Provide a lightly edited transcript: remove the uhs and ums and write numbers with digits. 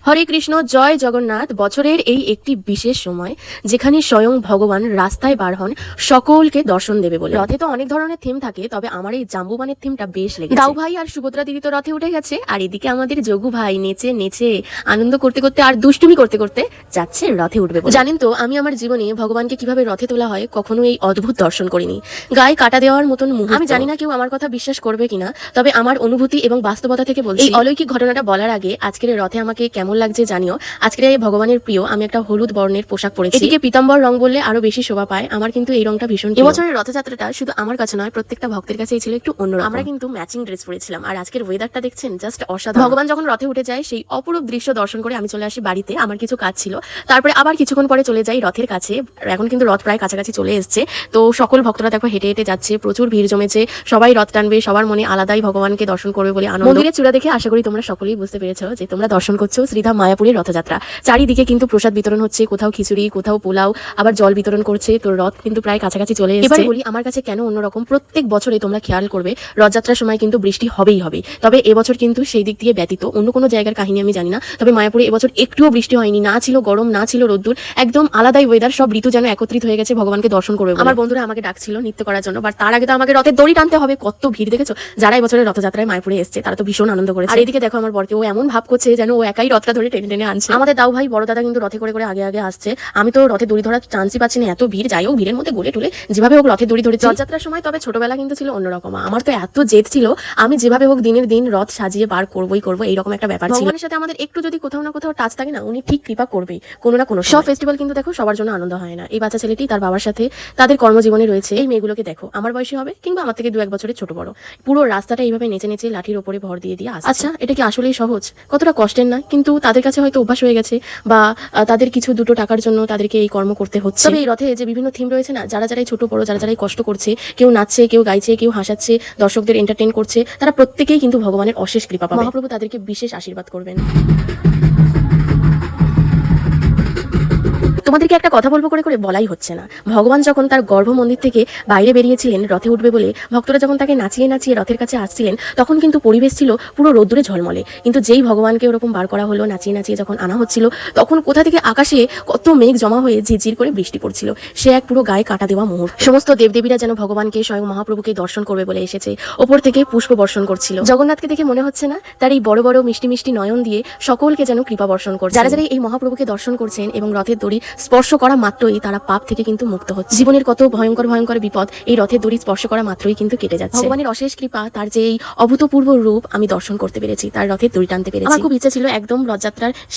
হরে কৃষ্ণ, জয় জগন্নাথ। বছরের এই একটি বিশেষ সময় যেখানে স্বয়ং ভগবান রাস্তায় বার হন সকলকে দর্শন দেবে বলে। রথে তো অনেক ধরনের থিম থাকে, তবে আমার এই জাম্বুবানের থিমটা বেশ লেগেছে। দাউ ভাই আর সুভদ্রা দিদি তো রথে উঠে গেছে, আর এদিকে আমাদের যোগু ভাই নেচে নেচে আনন্দ করতে করতে আর দুষ্টুমি করতে করতে যাচ্ছে রথে উঠবে বলে। জানেন তো, আমি আমার জীবনে ভগবানকে কিভাবে রথে তোলা হয় কখনো এই অদ্ভুত দর্শন করিনি। গায়ে কাটা দেওয়ার মতন মুহূর্ত। আমি জানি না কেউ আমার কথা বিশ্বাস করবে কিনা, তবে আমার অনুভূতি এবং বাস্তবতা থেকে বলছি। এই অলৌকিক ঘটনাটা বলার আগে আজকের রথে আমাকে কেমন লাগছে জানিও। আজকে ভগবানের প্রিয় আমি একটা হলুদ বর্ণের পোশাক পরেছি। এটিকে পীতাম্বর রং বললে আরো বেশি শোভা পায়। আমার কিন্তু এই রংটা ভীষণ প্রিয়। এবছরের রথযাত্রাটা শুধু আমার কাছে নয়, প্রত্যেকটা ভক্তের কাছেই ছিল একটু অন্যরকম। আমরা কিন্তু ম্যাচিং ড্রেস পরেছিলাম, আর আজকের ওয়েদারটা দেখছেন জাস্ট অসাধারণ। ভগবান যখন রথে উঠে যায় সেই অপরূপ দৃশ্য দর্শন করে আমি চলে আসি বাড়িতে। আমার কিছু কাজ ছিল, তারপরে আবার কিছুক্ষণ পরে চলে যাই রথের কাছে। এখন কিন্তু রথ প্রায় কাছাকাছি চলে এসেছে। তো সকল ভক্তরা দেখো হেঁটে হেঁটে যাচ্ছে, প্রচুর ভিড় জমেছে, সবাই রথ টানবে, সবার মনে আলাদাই ভগবানকে দর্শন করবে বলে আনন্দ। মন্দিরের চূড়া দেখে আশা করি তোমরা সকলেই বুঝতে পেরেছো যে তোমরা দর্শন করছো শ্রীধাম মায়াপুরের রথযাত্রা। চারিদিকে কিন্তু প্রসাদ বিতরণ হচ্ছে, কোথাও খিচুড়ি, কোথাও পোলাও, আবার জল বিতরণ করছে। তো রথ কিন্তু প্রায় কাছাকাছি চলে এসেছে। এবার বলি আমার কাছে কেন অন্যরকম। প্রত্যেক বছরে তোমরা খেয়াল করবে রথযাত্রার সময় কিন্তু বৃষ্টি হবেই হবে, তবে এবছর কিন্তু সেই দিক দিয়ে ব্যতীত। অন্য কোনো জায়গার কাহিনী আমি জানি না, তবে মায়াপুরে এবছর একটুও বৃষ্টি হয়নি। না ছিল গরম, না ছিল রোদ্দুর, একদম আলাদাই ওয়েদার। সব ঋতু যেন একত্রিত হয়ে গেছে ভগবানকে দর্শন করবে। আমার বন্ধুরা আমাকে ডাকছিল নৃত্য করার জন্য, বাট তার আগে তো আমাকে রথের দড়ি টানতে হবে। কত ভিড় দেখেছো। যারা এবছরের রথযাত্রায় মায়াপুরে এসেছে তারা তো ভীষণ আনন্দ করেছে। আর এদিকে দেখো আমার বরকে, ও এমন ভাব করছে যেন ও একাই রথটা ধরে টেনে টেনে আনছে। আমাদের দাউ ভাই বড় দাদা কিন্তু রথে করে করে আগে আগে আসছে। আমি তো রথে দড়ি ধরার চান্সই পাচ্ছি না, এত ভিড়। যাই হোক, ভিড়ের মধ্যে গলে টুলে যেভাবে হোক রথে দড়ি ধরেছে রথযাত্রার সময়। তবে ছোটবেলা কিন্তু ছিল অন্যরকম। আমার তো এত জেদ ছিল, আমি যেভাবে হোক দিনের দিন রথ সাজিয়ে বার করবোই করবো, এইরকম একটা ব্যাপার ছিল। ভগবানের সাথে আমাদের একটু যদি কোথাও না কোথাও টাচ থাকে না, উনি ঠিক কৃপা করবেই কোনো না কোনো। সব ফেস্টিভ্যাল কিন্তু দেখো সবার জন্য আনন্দ হয় না। এই বাচ্চা ছেলেটি তার বাবার সাথে তাদের কর্মজীবনে রয়েছে। এই মেয়েগুলোকে দেখো, আমার বয়সী হবে কিংবা আমার থেকে 2-1 বছরের ছোট বড়, পুরো রাস্তাটা এইভাবে নেচে নেচে লাঠির ওপরে ভর দিয়ে দিয়ে আসছে। আচ্ছা, এটা কি আসলেই সহজ? কতটা কষ্টের না, কিন্তু তাদের কাছে হয়তো অভ্যাস হয়ে গেছে, বা তাদের কিছু দুটো টাকার জন্য তাদেরকে এই কর্ম করতে হচ্ছে। তবে এই রথে যে বিভিন্ন থিম রয়েছে না, যারা যারাই ছোট বড়, যারা যারাই কষ্ট করছে, কেউ নাচছে, কেউ গাইছে, কেউ হাসাচ্ছে, দর্শকদের এন্টারটেইন করছে, তারা প্রত্যেকেই কিন্তু ভগবানের অশেষ কৃপা পাবে। মহাপ্রভু তাদেরকে বিশেষ আশীর্বাদ করবেন। তোমাদেরকে একটা কথা বলবো করে করে বলাই হচ্ছে না। ভগবান যখন তার গর্ভ মন্দির থেকে বাইরে বেরিয়েছিলেন রথে উঠবে বলে, ভক্তরা যখন তাকে নাচিয়ে নাচিয়ে রথের কাছে আসছিলেন, তখন কিন্তু পরিবেশ ছিল পুরো রোদ্দুরে ঝলমলে। কিন্তু যেই ভগবানকে ওরকম বার করা হলো, নাচিয়ে নাচিয়ে যখন আনা হচ্ছিল, তখন কোথা থেকে আকাশে কত মেঘ জমা হয়ে ঝিরঝির করে বৃষ্টি পড়ছিল। সে এক পুরো গায়ে কাটা দেওয়া মুহূর্ত। সমস্ত দেবদেবীরা যেন ভগবানকে, স্বয়ং মহাপ্রভুকে দর্শন করবে বলে এসেছে, ওপর থেকে পুষ্প বর্ষণ করছিল। জগন্নাথকে দেখে মনে হচ্ছে না তার এই বড় বড় মিষ্টি মিষ্টি নয়ন দিয়ে সকলকে যেন কৃপা বর্ষণ করছে। যারা যারা এই মহাপ্রভুকে দর্শন করছেন এবং রথের দড়ি স্পর্শ করা মাত্রই তারা পাপ থেকে কিন্তু মুক্ত হচ্ছে। জীবনের কত ভয়ঙ্কর ভয়ঙ্কর বিপদ এই রথের দড়ি স্পর্শ করা মাত্রই কিন্তু কেটে যাচ্ছে। ভগবানের অশেষ কৃপা, তার যে এই অভূতপূর্ব রূপ আমি দর্শন করতে পেরেছি, তার রথের দড়ি টানতে পেরেছি। আমার খুব ইচ্ছা ছিল একদম রথযাত্রার